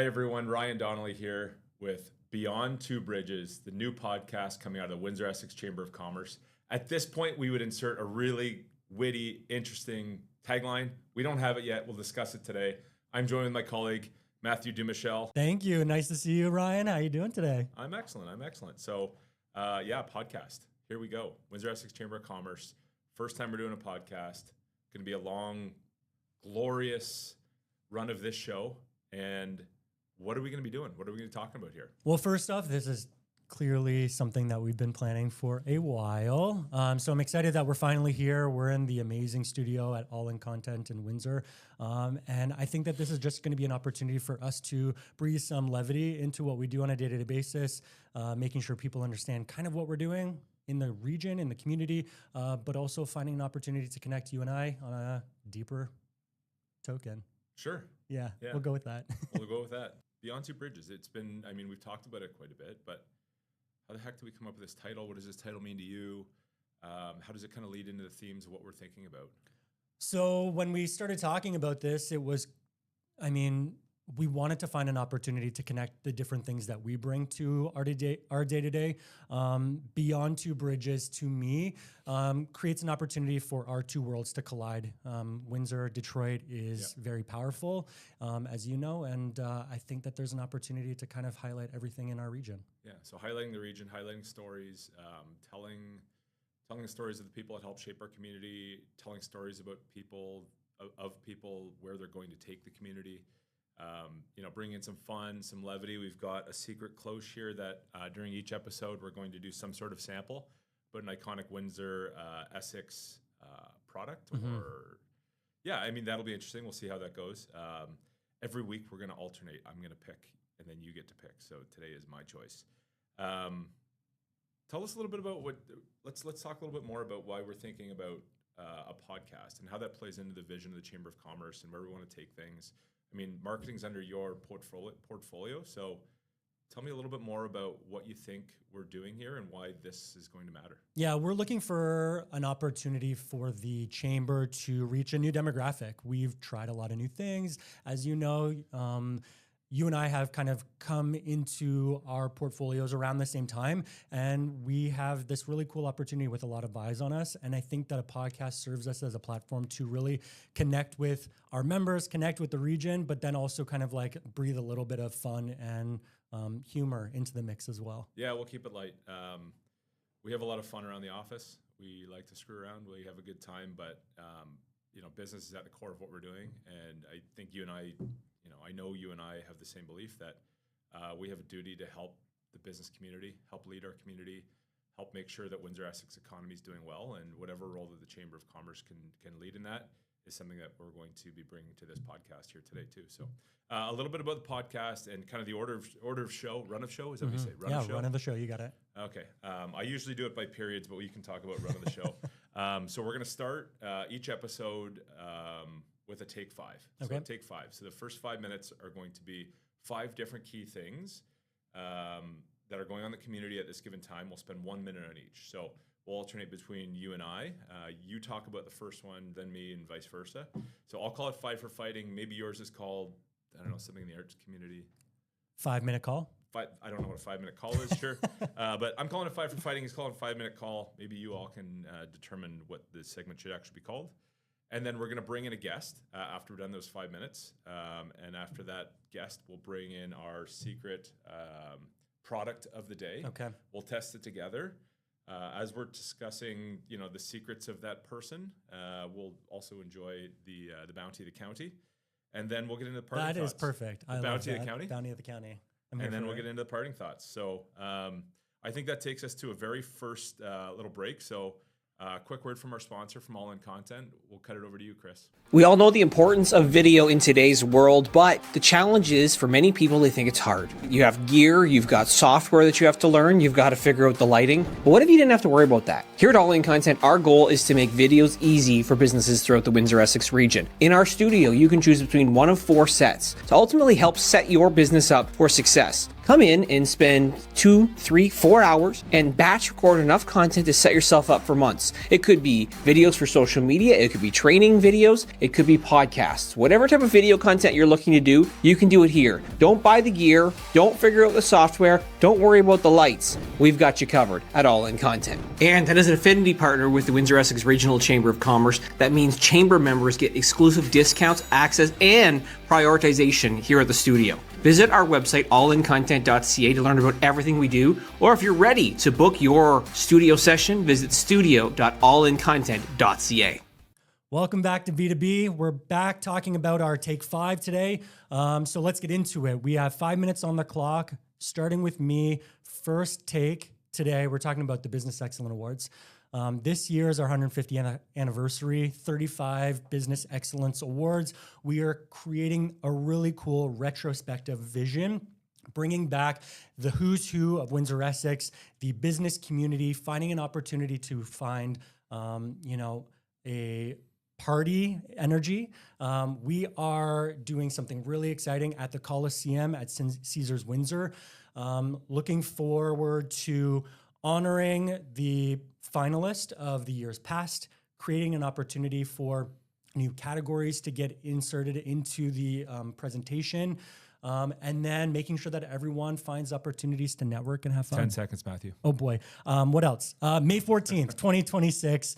everyone. Ryan Donally here with Beyond Two Bridges, the new podcast coming out of the Windsor-Essex Chamber of Commerce. At this point, we would insert a really witty, interesting tagline. We don't have it yet. We'll discuss it today. I'm joined with my colleague, Matthew Dumouchel. Thank you. Nice to see you, Ryan. How are you doing today? I'm excellent. So, podcast. Here we go. Windsor-Essex Chamber of Commerce. First time we're doing a podcast. Going to be a long, glorious run of this show. And what are we going to be doing? What are we going to be talking about here? Well, first off, this is clearly something that we've been planning for a while. So I'm excited that we're finally here. We're in the amazing studio at All In Content in Windsor. And I think that this is just going to be an opportunity for us to breathe some levity into what we do on a day-to-day basis, making sure people understand kind of what we're doing in the region, in the community, but also finding an opportunity to connect you and I on a deeper token. Sure. Yeah, we'll go with that. We'll go with that. Beyond Two Bridges. It's been, we've talked about it quite a bit, but how the heck did we come up with this title? What does this title mean to you? How does it kind of lead into the themes of what we're thinking about? So when we started talking about this, it was, we wanted to find an opportunity to connect the different things that we bring to our day-to-day. Beyond Two Bridges, to me, creates an opportunity for our two worlds to collide. Windsor, Detroit is very powerful, as you know, and I think that there's an opportunity to kind of highlight everything in our region. Yeah, so highlighting the region, highlighting stories, telling the stories of the people that help shape our community, telling stories about people, where they're going to take the community. Bring in some fun, some levity. We've got a secret close here that during each episode, we're going to do some sort of sample, but an iconic Windsor-Essex product. That'll be interesting. We'll see how that goes. Every week, we're going to alternate. I'm going to pick, and then you get to pick. So today is my choice. Tell us a little bit about let's talk a little bit more about why we're thinking about a podcast and how that plays into the vision of the Chamber of Commerce and where we want to take things. Marketing's under your portfolio, so tell me a little bit more about what you think we're doing here and why this is going to matter. Yeah, we're looking for an opportunity for the Chamber to reach a new demographic. We've tried a lot of new things. As you know, you and I have kind of come into our portfolios around the same time, and we have this really cool opportunity with a lot of eyes on us. And I think that a podcast serves us as a platform to really connect with our members, connect with the region, but then also kind of like breathe a little bit of fun and humor into the mix as well. Yeah, we'll keep it light. We have a lot of fun around the office. We like to screw around. We have a good time, but business is at the core of what we're doing. And I think you and I know you and I have the same belief that we have a duty to help the business community, help lead our community, help make sure that Windsor-Essex economy is doing well, and whatever role that the Chamber of Commerce can lead in that is something that we're going to be bringing to this podcast here today too. So a little bit about the podcast and kind of the run of show. Is that what you say? Run of the show. You got it. Okay. I usually do it by periods, but you can talk about run of the show. So we're going to start each episode with a take five. Okay. So take five. So the first 5 minutes are going to be 5 different key things that are going on in the community at this given time. We'll spend 1 minute on each. So we'll alternate between you and I. You talk about the first one, then me, and vice versa. So I'll call it Five for Fighting. Maybe yours is called, something in the arts community. 5 minute call? I don't know what a 5 minute call is, sure. But I'm calling it Five for Fighting. He's calling it 5 minute call. Maybe you all can determine what this segment should actually be called. And then we're going to bring in a guest after we're done those 5 minutes. And after that guest, we'll bring in our secret product of the day. Okay. We'll test it together. As we're discussing, the secrets of that person, we'll also enjoy the bounty of the county. And then we'll get into the parting thoughts. That is perfect. I love bounty that. of the county? Bounty of the county. And then we'll get into the parting thoughts. So I think that takes us to a very first little break. So quick word from our sponsor from All In Content. We'll cut it over to you, Chris. We all know the importance of video in today's world, but the challenge is for many people, they think it's hard. You have gear, you've got software that you have to learn, you've got to figure out the lighting. But what if you didn't have to worry about that? Here at All In Content, our goal is to make videos easy for businesses throughout the Windsor-Essex region. In our studio, you can choose between one of 4 sets to ultimately help set your business up for success. Come in and spend 2, 3, 4 hours and batch record enough content to set yourself up for months. It could be videos for social media, it could be training videos, it could be podcasts. Whatever type of video content you're looking to do, you can do it here. Don't buy the gear, don't figure out the software, don't worry about the lights. We've got you covered at All In Content. And as an affinity partner with the Windsor-Essex Regional Chamber of Commerce, that means chamber members get exclusive discounts, access, and prioritization here at the studio. Visit our website, allincontent.ca, to learn about everything we do. Or if you're ready to book your studio session, visit studio.allincontent.ca. Welcome back to B2B. We're back talking about our Take 5 today. So let's get into it. We have 5 minutes on the clock, starting with me. First take today, we're talking about the Business Excellence Awards. This year is our 150th anniversary, 35 Business Excellence Awards. We are creating a really cool retrospective vision, bringing back the who's who of Windsor-Essex, the business community, finding an opportunity to find, a party energy. We are doing something really exciting at the Coliseum at Caesars Windsor. Looking forward to honoring the finalist of the years past, creating an opportunity for new categories to get inserted into the presentation, and then making sure that everyone finds opportunities to network and have fun. 10 seconds, Matthew. Oh boy. What else? May 14th, 2026.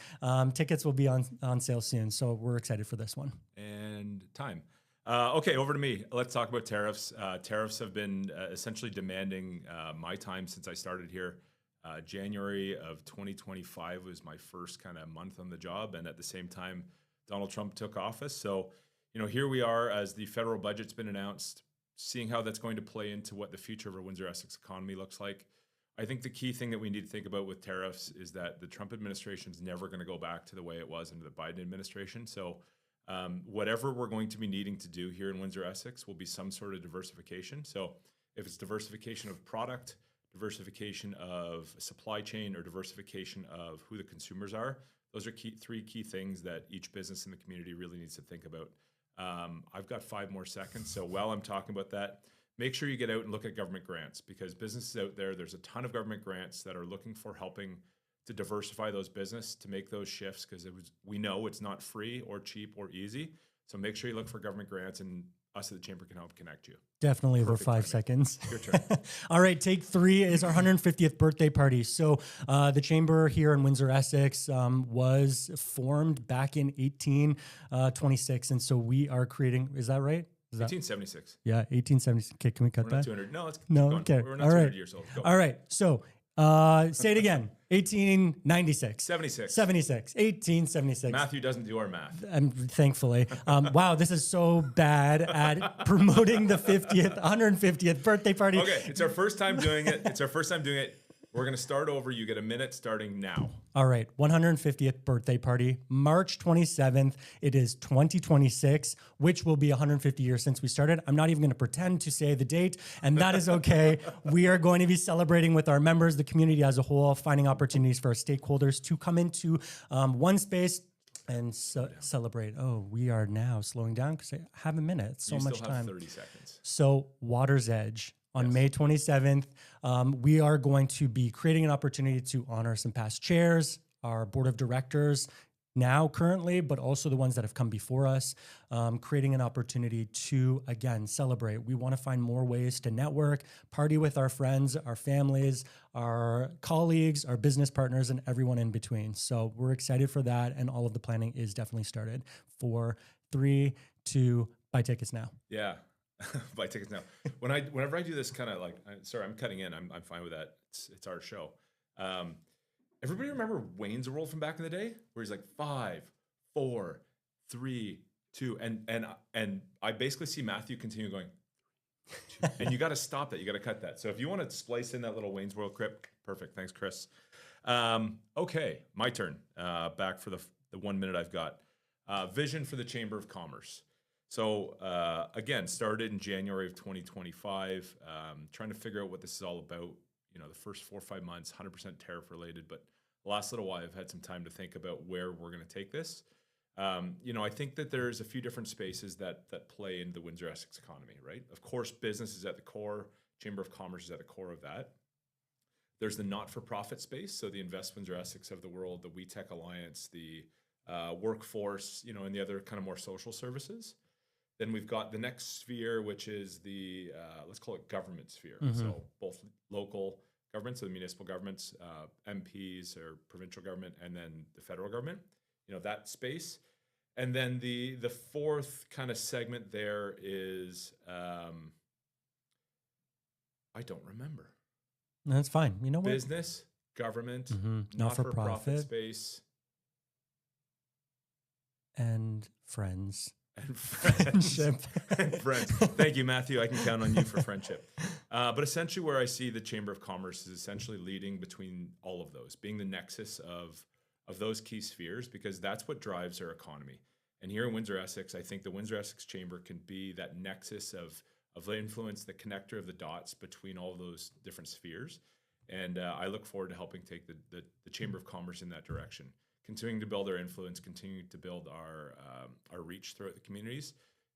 Tickets will be on sale soon. So we're excited for this one. And time. Okay, over to me. Let's talk about tariffs. Tariffs have been essentially demanding my time since I started here. January of 2025 was my first kind of month on the job. And at the same time, Donald Trump took office. So, here we are as the federal budget's been announced, seeing how that's going to play into what the future of our Windsor-Essex economy looks like. I think the key thing that we need to think about with tariffs is that the Trump administration is never going to go back to the way it was under the Biden administration. So whatever we're going to be needing to do here in Windsor-Essex will be some sort of diversification. So if it's diversification of product, diversification of supply chain, or diversification of who the consumers are, those are three key things that each business in the community really needs to think about. I've got 5 more seconds, so while I'm talking about that, make sure you get out and look at government grants, because businesses out there's a ton of government grants that are looking for helping to diversify those business, to make those shifts, because we know it's not free or cheap or easy. So make sure you look for government grants, and us at the Chamber can help connect you. Definitely over 5 seconds. Your turn. All right, take 3 is our 150th birthday party. So the Chamber here in Windsor-Essex was formed back in 1826. And so we are creating, is that right? 1876. Yeah, 1876. Okay, can we cut We're that? not 200. No, let's keep No, going. okay. We're not All 200 right. years old. Go. All right, so say it again. 1896. 76. 76. 1876. Matthew doesn't do our math. Thankfully. Wow, this is so bad at promoting the 150th birthday party. Okay, it's our first time doing it. We're going to start over. You get a minute starting now. All right, 150th birthday party, March 27th. It is 2026, which will be 150 years since we started. I'm not even going to pretend to say the date, and that is okay. We are going to be celebrating with our members, the community as a whole, finding opportunities for our stakeholders to come into one space and celebrate. Oh, we are now slowing down because I have a minute. It's so much still time. have 30 seconds. So Water's Edge. On May 27th, we are going to be creating an opportunity to honor some past chairs, our board of directors now currently, but also the ones that have come before us, creating an opportunity to, again, celebrate. We want to find more ways to network, party with our friends, our families, our colleagues, our business partners, and everyone in between. So we're excited for that, and all of the planning is definitely started. 4, 3, 2, buy tickets now. Yeah. Buy tickets now. Whenever I do this kind of like, sorry, I'm cutting in. I'm fine with that. It's our show. Everybody remember Wayne's World from back in the day, where he's like 5, 4, 3, 2, and I basically see Matthew continue going, 2, and you got to stop that. You got to cut that. So if you want to splice in that little Wayne's World clip, perfect. Thanks, Chris. Okay, my turn. Back for the 1 minute I've got. Vision for the Chamber of Commerce. So again, started in January of 2025, trying to figure out what this is all about. The first 4 or 5 months, 100% tariff related, but the last little while I've had some time to think about where we're going to take this. I think that there's a few different spaces that play in the Windsor-Essex economy, right? Of course, business is at the core. Chamber of Commerce is at the core of that. There's the not-for-profit space, so the Invest Windsor-Essex of the world, the WeTech Alliance, the workforce, and the other kind of more social services. Then we've got the next sphere, which is the, let's call it government sphere. So both local governments, so the municipal governments, MPs or provincial government, and then the federal government, that space. And then the fourth kind of segment there is, I don't remember. That's fine. You know what? Business, government, not-for-profit space. And friends. And friendship. And friends. Thank you, Matthew. I can count on you for friendship. But essentially where I see the Chamber of Commerce is essentially leading between all of those, being the nexus of those key spheres, because that's what drives our economy. And here in Windsor-Essex, I think the Windsor-Essex Chamber can be that nexus of the influence, the connector of the dots between all of those different spheres. And I look forward to helping take the Chamber of Commerce in that direction, continuing to build our influence, continuing to build our reach throughout the communities,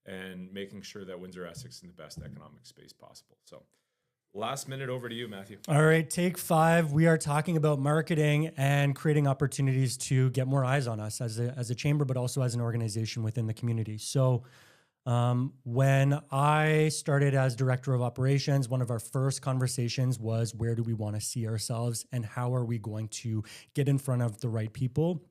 and making sure that Windsor-Essex is in the best economic space possible. So last minute, over to you, Matthew. All right, take 5. We are talking about marketing and creating opportunities to get more eyes on us as a chamber, but also as an organization within the community. So when I started as director of operations, one of our first conversations was, where do we want to see ourselves and how are we going to get in front of the right people?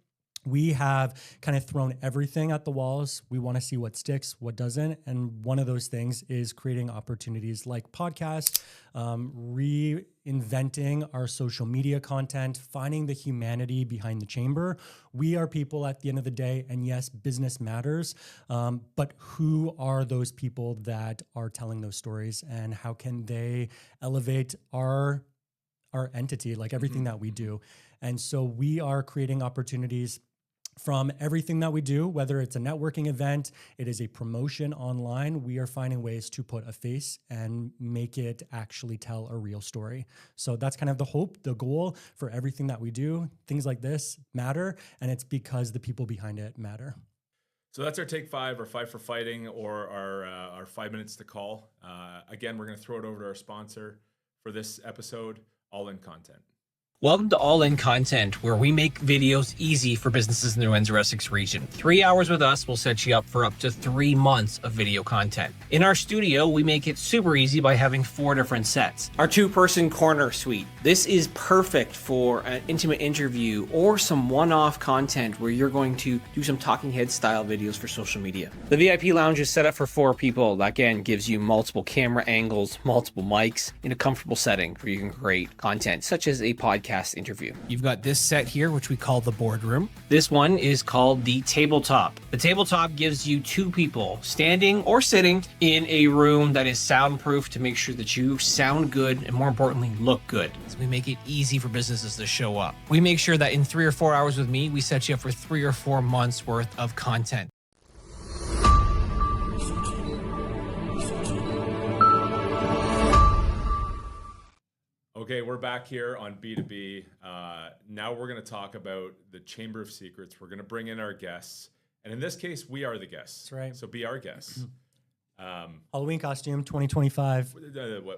We have kind of thrown everything at the walls. We want to see what sticks, what doesn't. And one of those things is creating opportunities like podcasts, reinventing our social media content, finding the humanity behind the chamber. We are people at the end of the day, and yes, business matters, but who are those people that are telling those stories, and how can they elevate our entity, like everything that we do? And so we are creating opportunities from everything that we do, whether it's a networking event, it is a promotion online. We are finding ways to put a face and make it actually tell a real story. So that's kind of the hope, the goal for everything that we do. Things like this matter, and it's because the people behind it matter. So that's our take 5, or 5 for fighting, or our 5 minutes to call. Again, we're going to throw it over to our sponsor for this episode, All In Content. Welcome to All In Content, where we make videos easy for businesses in the Windsor-Essex region. 3 hours with us will set you up for up to 3 months of video content. In our studio, we make it super easy by having 4 different sets. Our 2-person corner suite. This is perfect for an intimate interview or some one-off content where you're going to do some talking head style videos for social media. The VIP lounge is set up for 4 people. That again gives you multiple camera angles, multiple mics in a comfortable setting where you can create content such as a podcast interview. You've got this set here, which we call the boardroom. This one is called the tabletop. The tabletop gives you 2 people standing or sitting in a room that is soundproof to make sure that you sound good and, more importantly, look good. So we make it easy for businesses to show up. We make sure that in 3 or 4 hours with me, we set you up for 3 or 4 months worth of content. Okay, we're back here on B2B. Now we're going to talk about the Chamber of Secrets. We're going to bring in our guests. And in this case, we are the guests. That's right. So be our guests. Halloween costume 2025.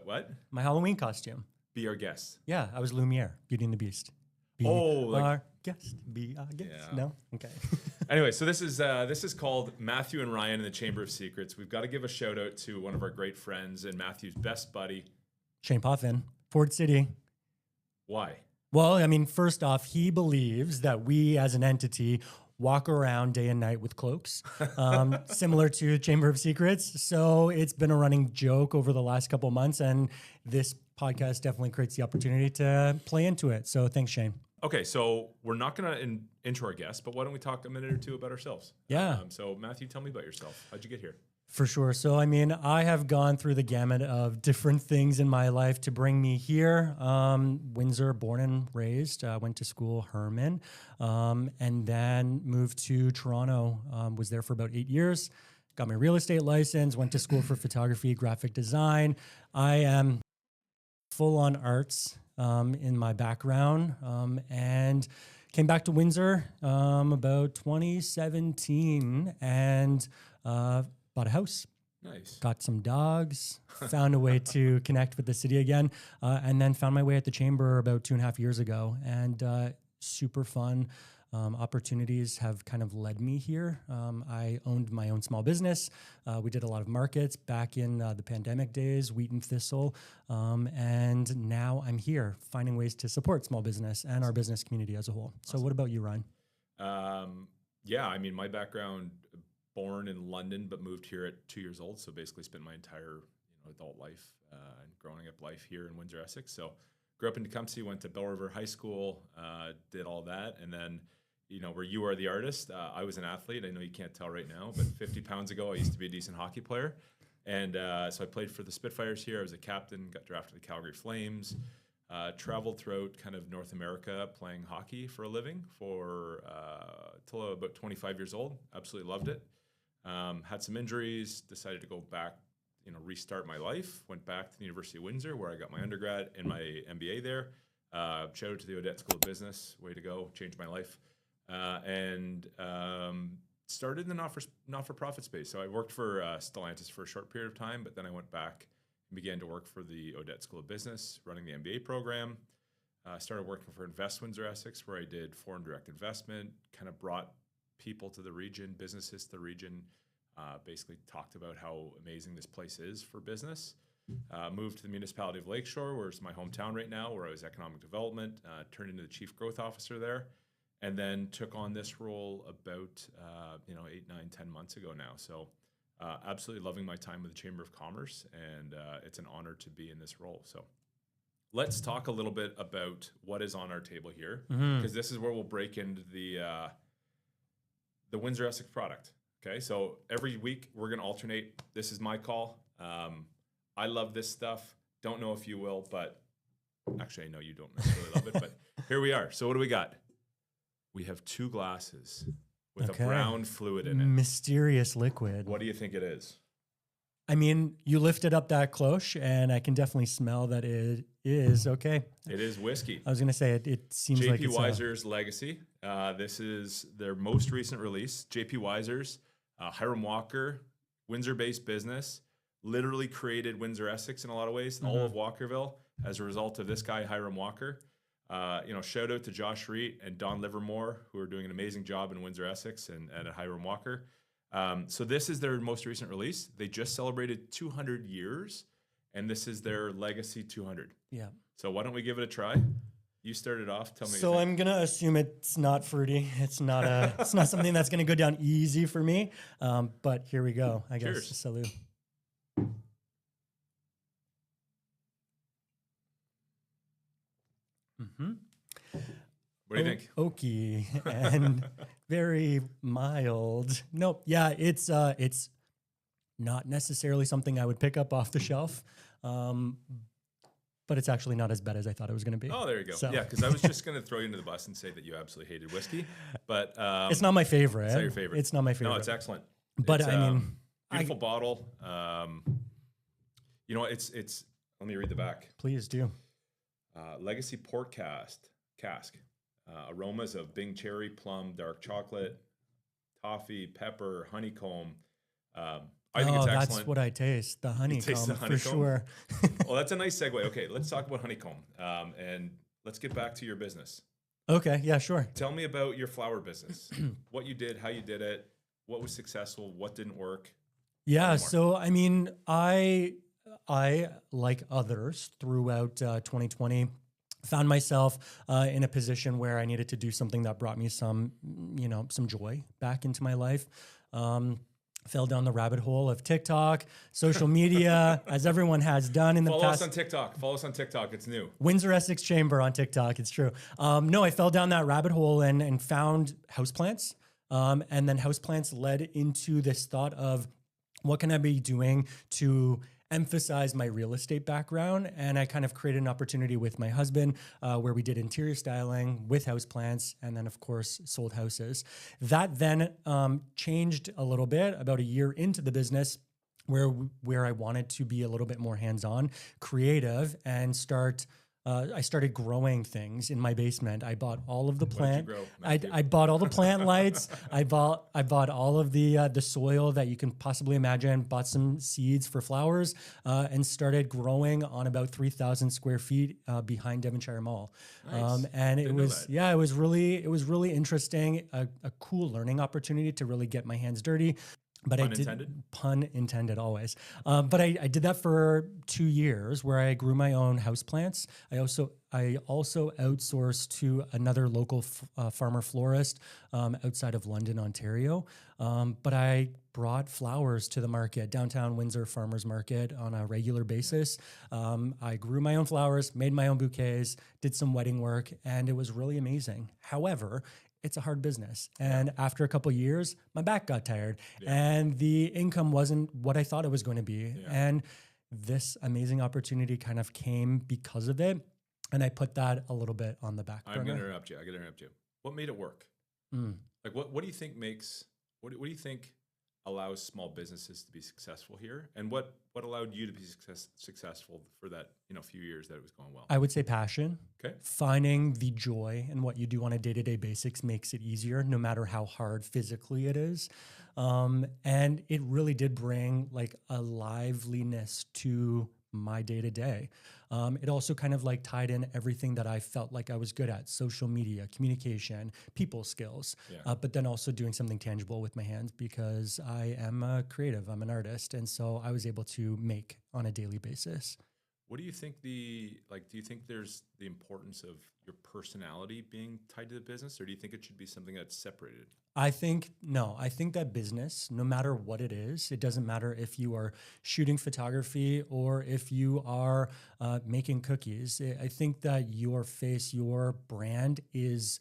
What? My Halloween costume. Be our guests. Yeah, I was Lumiere, Beauty and the Beast. Be our guest. Be our guest. Yeah. No? Okay. Anyway, so this is called Matthew and Ryan in the Chamber of Secrets. We've got to give a shout out to one of our great friends and Matthew's best buddy. Shane Poffin, Ford City. Why? Well, I mean, first off, he believes that we as an entity walk around day and night with cloaks, similar to Chamber of Secrets. So it's been a running joke over the last couple of months, and this podcast definitely creates the opportunity to play into it. So thanks, Shane. Okay, so we're not going to intro our guests, but why don't we talk a minute or two about ourselves? Yeah. So Matthew, tell me about yourself. How'd you get here? For sure. So, I mean, I have gone through the gamut of different things in my life to bring me here. Windsor, born and raised, went to school, Herman, and then moved to Toronto, was there for about 8 years, got my real estate license, went to school for photography, graphic design. I am full on arts in my background, and came back to Windsor about 2017 and bought a house. Nice. got some dogs, found a way to connect with the city again, and then found my way at the chamber about 2.5 years ago. And super fun. Opportunities have kind of led me here. I owned my own small business. We did a lot of markets back in the pandemic days, wheat and thistle. And now I'm here finding ways to support small business and our business community as a whole. So what about you, Ryan? Yeah, I mean, my background, born in London, but moved here at 2 years old. So basically spent my entire adult life and growing up life here in Windsor-Essex. So grew up in Tecumseh, went to Bell River High School, did all that. And then where you are the artist, I was an athlete. I know you can't tell right now, but 50 pounds ago, I used to be a decent hockey player. And so I played for the Spitfires here. I was a captain, got drafted to the Calgary Flames, traveled throughout kind of North America playing hockey for a living for till about 25 years old. Absolutely loved it. Had some injuries, decided to go back, restart my life. Went back to the University of Windsor where I got my undergrad and my MBA there. Shout out to the Odette School of Business. Way to go. Changed my life. And started in the not-for-profit space. So I worked for Stellantis for a short period of time, but then I went back and began to work for the Odette School of Business, running the MBA program. Started working for Invest Windsor-Essex, where I did foreign direct investment, kind of brought people to the region, businesses to the region, basically talked about how amazing this place is for business. Moved to the municipality of Lakeshore, where it's my hometown right now, where I was economic development, turned into the chief growth officer there. And then took on this role about 8, 9, 10 months ago now. So absolutely loving my time with the Chamber of Commerce, and it's an honor to be in this role. So let's talk a little bit about what is on our table here, because this is where we'll break into the Windsor-Essex product. Okay, so every week we're going to alternate. This is my call. I love this stuff. Don't know if you will, but actually I know you don't necessarily love it, but here we are. So what do we got? We have 2 glasses with a brown fluid in it. Mysterious liquid. What do you think it is? I mean, you lifted up that cloche, and I can definitely smell that it is okay. It is whiskey. I was going to say it seems like JP it's Weiser's Legacy. This is their most recent release. JP Weiser's, Hiram Walker, Windsor-based business, literally created Windsor-Essex in a lot of ways, all of Walkerville, as a result of this guy, Hiram Walker. Shout out to Josh Reet and Don Livermore, who are doing an amazing job in Windsor-Essex and at Hiram Walker. So this is their most recent release. They just celebrated 200 years, and this is their Legacy 200. Yeah. So why don't we give it a try? You started off. Tell me. So I'm gonna assume it's not fruity. It's not it's not something that's gonna go down easy for me. But here we go. I guess. Cheers. Salud. What do you think? Oaky and very mild. Nope. Yeah, it's not necessarily something I would pick up off the shelf, but it's actually not as bad as I thought it was going to be. Oh, there you go. So. Yeah, because I was just going to throw you into the bus and say that you absolutely hated whiskey, but it's not my favorite. It's not your favorite. It's not my favorite. No, it's excellent. But it's, I mean, beautiful bottle. It's. Let me read the back. Please do. Legacy Port Cask. Aromas of Bing cherry, plum, dark chocolate, toffee, pepper, honeycomb. I think it's excellent. That's what I taste. The honeycomb, for sure. Well, that's a nice segue. Okay, let's talk about honeycomb, and let's get back to your business. Okay, yeah, sure. Tell me about your flower business. What you did, how you did it, what was successful, what didn't work. Yeah, so I mean, I like others throughout 2020 found myself in a position where I needed to do something that brought me some joy back into my life. Fell down the rabbit hole of TikTok, social media, as everyone has done in the past. Follow us on TikTok. It's new. Windsor-Essex Chamber on TikTok. It's true. No, I fell down that rabbit hole and found houseplants. And then houseplants led into this thought of what can I be doing to emphasize my real estate background. And I kind of created an opportunity with my husband where we did interior styling with houseplants and then, of course, sold houses. That then changed a little bit about a year into the business where I wanted to be a little bit more hands-on, creative, and start I started growing things in my basement. I bought all of the plant. grow, Matthew? I bought all the plant lights. I bought all of the soil that you can possibly imagine. Bought some seeds for flowers, and started growing on about 3,000 square feet behind Devonshire Mall. Nice. And it Didn't know was that. it was really interesting. A cool learning opportunity to really get my hands dirty. But Pun intended? Pun intended always. But I did that for 2 years where I grew my own houseplants. I also outsourced to another local farmer florist outside of London, Ontario. But I brought flowers to the market, downtown Windsor Farmers Market, on a regular basis. I grew my own flowers, made my own bouquets, did some wedding work, and it was really amazing. However, it's a hard business. And after a couple of years, my back got tired and the income wasn't what I thought it was going to be. Yeah. And this amazing opportunity kind of came because of it. And I put that a little bit on the back burner. I'm going to interrupt you. I got to interrupt you. What made it work? Like, what do you think makes, what do you think allows small businesses to be successful here? And what allowed you to be successful for that, few years that it was going well? I would say passion. Okay. Finding the joy in what you do on a day-to-day basis makes it easier, no matter how hard physically it is. And it really did bring like a liveliness to my day-to-day. It also kind of like tied in everything that I felt like I was good at: social media, communication, people skills, but then also doing something tangible with my hands, because I am a creative, I'm an artist. And so I was able to make on a daily basis. What do you think do you think there's the importance of your personality being tied to the business, or do you think it should be something that's separated? I think that business, no matter what it is, it doesn't matter if you are shooting photography or if you are making cookies. I think that your face, your brand is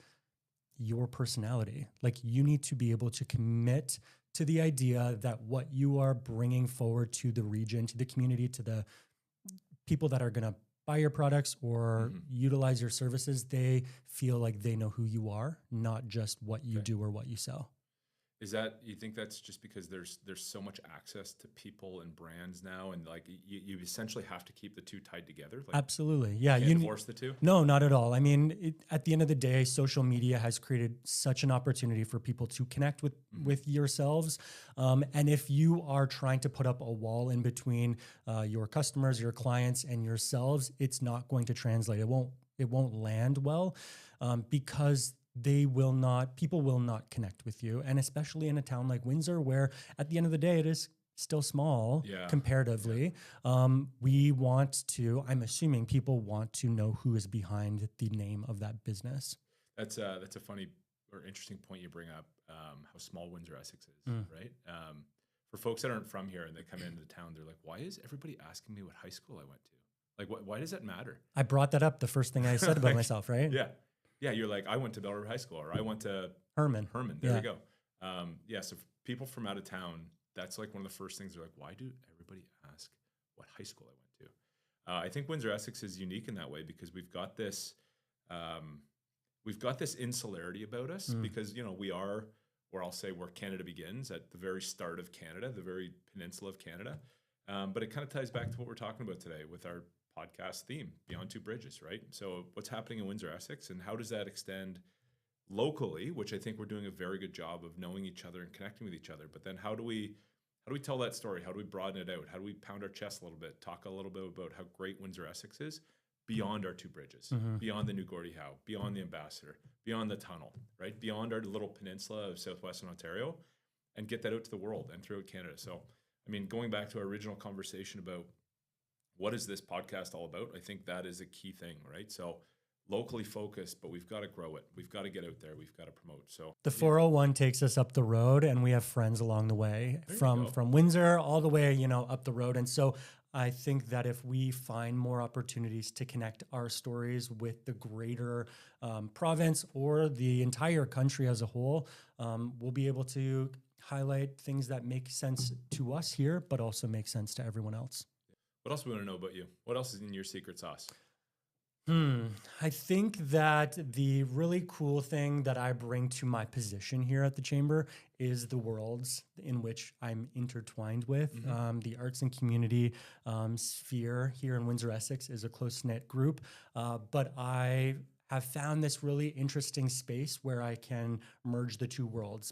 your personality. Like, you need to be able to commit to the idea that what you are bringing forward to the region, to the community, to the people that are going to buy your products or utilize your services, they feel like they know who you are, not just what you do or what you sell. You think that's just because there's so much access to people and brands now, and like you essentially have to keep the two tied together? Like, absolutely. Yeah. You can't force the two? No, not at all. I mean, at the end of the day, social media has created such an opportunity for people to connect with yourselves. And if you are trying to put up a wall in between your customers, your clients, and yourselves, it's not going to translate. It won't land well, because people will not connect with you. And especially in a town like Windsor, where at the end of the day, it is still small comparatively. I'm assuming people want to know who is behind the name of that business. That's a funny or interesting point you bring up, how small Windsor-Essex is, right? For folks that aren't from here and they come into town, they're like, why is everybody asking me what high school I went to? Like, why does that matter? I brought that up the first thing I said about myself, right? Yeah. Yeah, you're like, I went to Bell River High School, or I went to Herman. There we go. So for people from out of town, that's like one of the first things they're like, why do everybody ask what high school I went to? I think Windsor-Essex is unique in that way because we've got this insularity about us because, we are, or I'll say where Canada begins, at the very start of Canada, the very peninsula of Canada. But it kind of ties back to what we're talking about today with our podcast theme, Beyond Two Bridges, right? So what's happening in Windsor-Essex, and how does that extend locally, which I think we're doing a very good job of knowing each other and connecting with each other. But then how do we tell that story? How do we broaden it out? How do we pound our chest a little bit, talk a little bit about how great Windsor-Essex is beyond our two bridges, beyond the new Gordie Howe, beyond the Ambassador, beyond the tunnel, right? Beyond our little peninsula of southwestern Ontario, and get that out to the world and throughout Canada. So, I mean, going back to our original conversation about what is this podcast all about? I think that is a key thing, right? So locally focused, but we've got to grow it. We've got to get out there. We've got to promote. So the 401 takes us up the road, and we have friends along the way from Windsor all the way, up the road. And so I think that if we find more opportunities to connect our stories with the greater province or the entire country as a whole, we'll be able to highlight things that make sense to us here, but also make sense to everyone else. What else do we want to know about you? What else is in your secret sauce? I think that the really cool thing that I bring to my position here at the Chamber is the worlds in which I'm intertwined with. The arts and community sphere here in Windsor-Essex is a close-knit group, but I have found this really interesting space where I can merge the two worlds.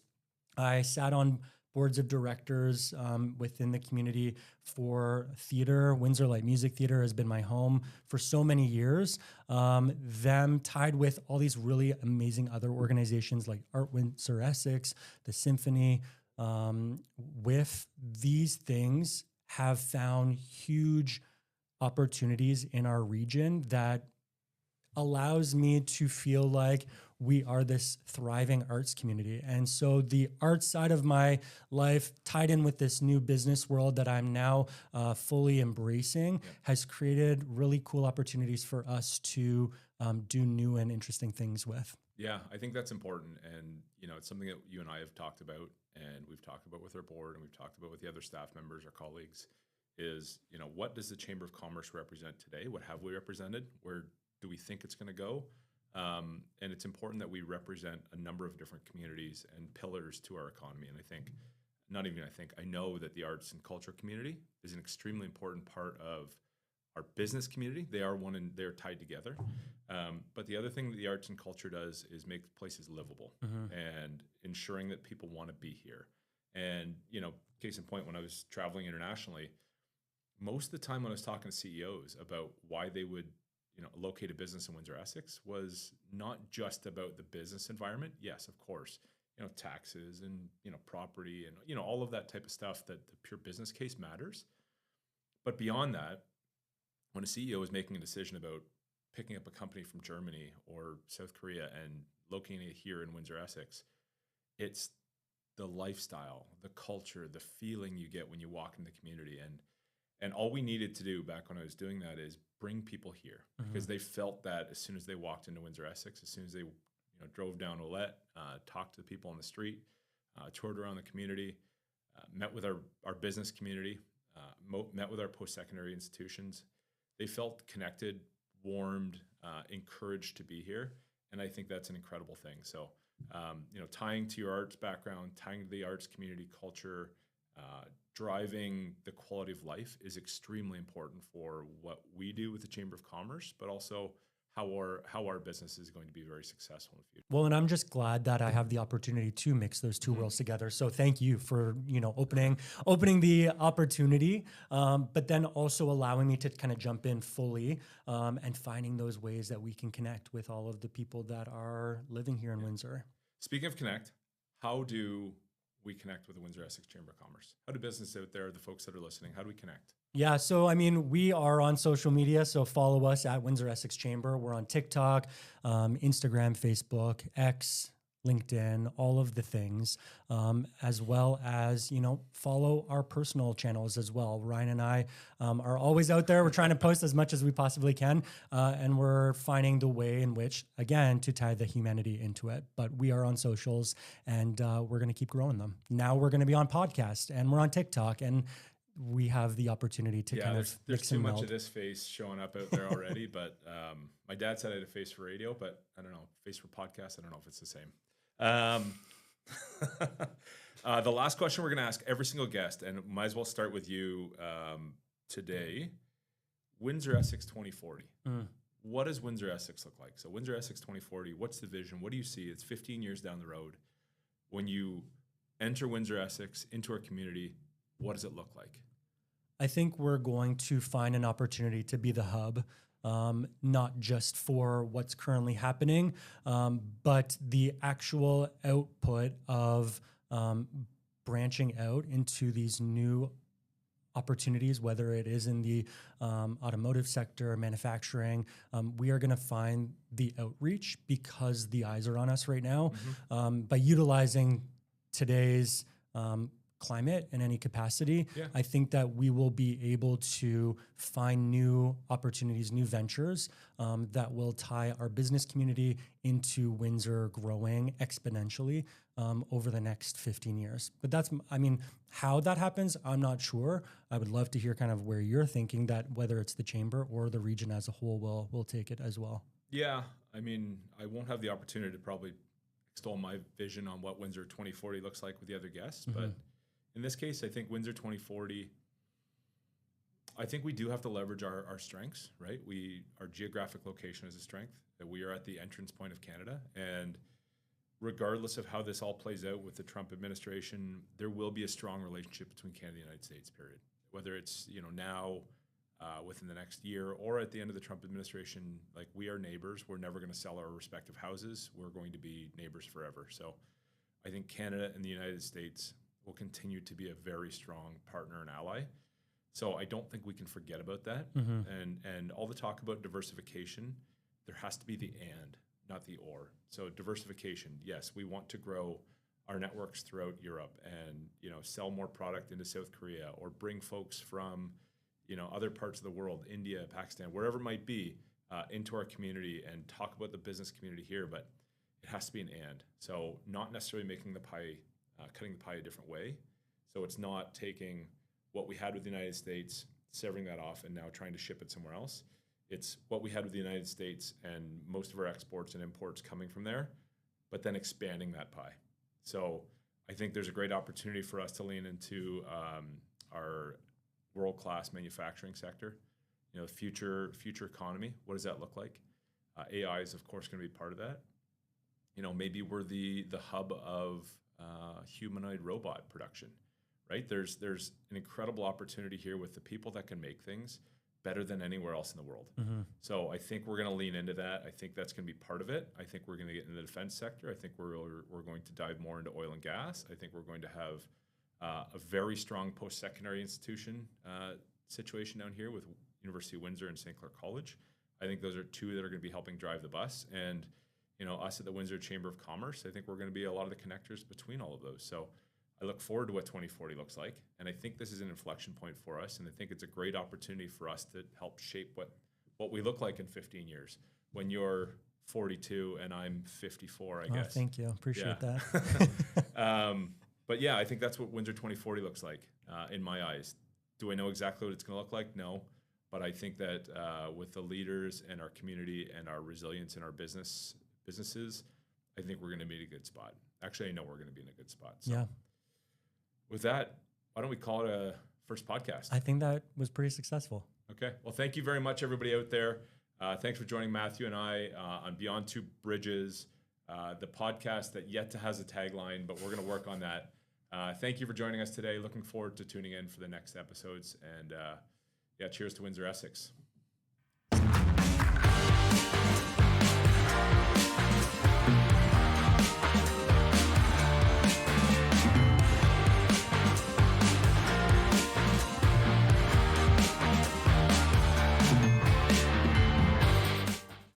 I sat on boards of directors within the community for theater. Windsor Light Music Theater has been my home for so many years. Them tied with all these really amazing other organizations like Art Windsor-Essex, the Symphony. With these things, have found huge opportunities in our region that allows me to feel like we are this thriving arts community. And so the arts side of my life tied in with this new business world that I'm now fully embracing has created really cool opportunities for us to do new and interesting things with. Yeah, I think that's important. And, it's something that you and I have talked about, and we've talked about with our board, and we've talked about with the other staff members, our colleagues, is, what does the Chamber of Commerce represent today? What have we represented? Where do we think it's going to go? And it's important that we represent a number of different communities and pillars to our economy. And I know that the arts and culture community is an extremely important part of our business community. They are one and they're tied together. But the other thing that the arts and culture does is make places livable and ensuring that people want to be here. And, case in point, when I was traveling internationally, most of the time when I was talking to CEOs about why they would locate a business in Windsor-Essex was not just about the business environment. Yes, of course, taxes and, property and, all of that type of stuff, that the pure business case matters. But beyond that, when a CEO is making a decision about picking up a company from Germany or South Korea and locating it here in Windsor-Essex, it's the lifestyle, the culture, the feeling you get when you walk in the community. And all we needed to do back when I was doing that is bring people here because they felt that as soon as they walked into Windsor-Essex, as soon as they drove down Ouellette, talked to the people on the street, toured around the community, met with our business community, met with our post-secondary institutions. They felt connected, warmed, encouraged to be here. And I think that's an incredible thing. So, tying to your arts background, tying to the arts community culture, driving the quality of life is extremely important for what we do with the Chamber of Commerce, but also how our business is going to be very successful in the future. Well, and I'm just glad that I have the opportunity to mix those two worlds together. So thank you for, opening the opportunity, but then also allowing me to kind of jump in fully and finding those ways that we can connect with all of the people that are living here in Windsor. Speaking of connect, how do we connect with the Windsor-Essex Chamber of Commerce? How do businesses out there, the folks that are listening, how do we connect? Yeah, so we are on social media, so follow us at Windsor-Essex Chamber. We're on TikTok, Instagram, Facebook, X, LinkedIn, all of the things, as well as, follow our personal channels as well. Ryan and I are always out there. We're trying to post as much as we possibly can, and we're finding the way in which, again, to tie the humanity into it. But we are on socials, and we're going to keep growing them. Now we're going to be on podcast, and we're on TikTok, and we have the opportunity to kind of there's mix too and much meld. of this face showing up out there already, but my dad said I had a face for radio, but I don't know, face for podcast, I don't know if it's the same. The last question we're going to ask every single guest, and might as well start with you today. Windsor-Essex 2040. What does Windsor-Essex look like? So Windsor-Essex 2040, what's the vision? What do you see? It's 15 years down the road. When you enter Windsor-Essex into our community, what does it look like? I think we're going to find an opportunity to be the hub, not just for what's currently happening, but the actual output of branching out into these new opportunities, whether it is in the automotive sector, manufacturing. We are going to find the outreach because the eyes are on us right now. By utilizing today's climate in any capacity, Yeah. I think that we will be able to find new opportunities, new ventures that will tie our business community into Windsor growing exponentially over the next 15 years. But that's, I mean, how that happens, I'm not sure. I would love to hear kind of where you're thinking that whether it's the chamber or the region as a whole will take it as well. Yeah, I mean, I won't have the opportunity to probably extol my vision on what Windsor 2040 looks like with the other guests, but in this case, I think Windsor 2040, I think we do have to leverage our strengths, right? Our geographic location is a strength, that we are at the entrance point of Canada, and regardless of how this all plays out with the Trump administration, there will be a strong relationship between Canada and the United States, period. Whether it's, now, within the next year or at the end of the Trump administration, like, we are neighbors. We're never going to sell our respective houses. We're going to be neighbors forever. So I think Canada and the United States will continue to be a very strong partner and ally. So I don't think we can forget about that. And all the talk about diversification, there has to be the and, not the or. So diversification, yes, we want to grow our networks throughout Europe and, sell more product into South Korea or bring folks from, other parts of the world, India, Pakistan, wherever it might be, into our community and talk about the business community here. But it has to be an and. So not necessarily making the pie, cutting the pie a different way. So it's not taking what we had with the United States, severing that off, and now trying to ship it somewhere else. It's what we had with the United States and most of our exports and imports coming from there, but then expanding that pie. So I think there's a great opportunity for us to lean into our world-class manufacturing sector. Future economy. What does that look like? AI is, of course, going to be part of that. Maybe we're the hub of humanoid robot production, right? There's an incredible opportunity here with the people that can make things better than anywhere else in the world. So I think we're going to lean into that. I think that's going to be part of it. I think we're going to get in the defense sector. I think we're going to dive more into oil and gas. I think we're going to have a very strong post-secondary institution situation down here with University of Windsor and St. Clair College. I think those are two that are going to be helping drive the bus. And, us at the Windsor Chamber of Commerce, I think we're going to be a lot of the connectors between all of those. So I look forward to what 2040 looks like. And I think this is an inflection point for us. And I think it's a great opportunity for us to help shape what we look like in 15 years when you're 42 and I'm 54, I guess. Thank you. Appreciate that. But yeah, I think that's what Windsor 2040 looks like in my eyes. Do I know exactly what it's going to look like? No. But I think that with the leaders and our community and our resilience in our businesses, I think we're going to be in a good spot. Actually, I know we're going to be in a good spot. So Yeah. with that, why don't we call it a first podcast? I think that was pretty successful. Okay. Well, thank you very much, everybody out there. Thanks for joining Matthew and I on Beyond Two Bridges, the podcast that yet to has a tagline, but we're going to work on that. Thank you for joining us today. Looking forward to tuning in for the next episodes. And cheers to Windsor-Essex.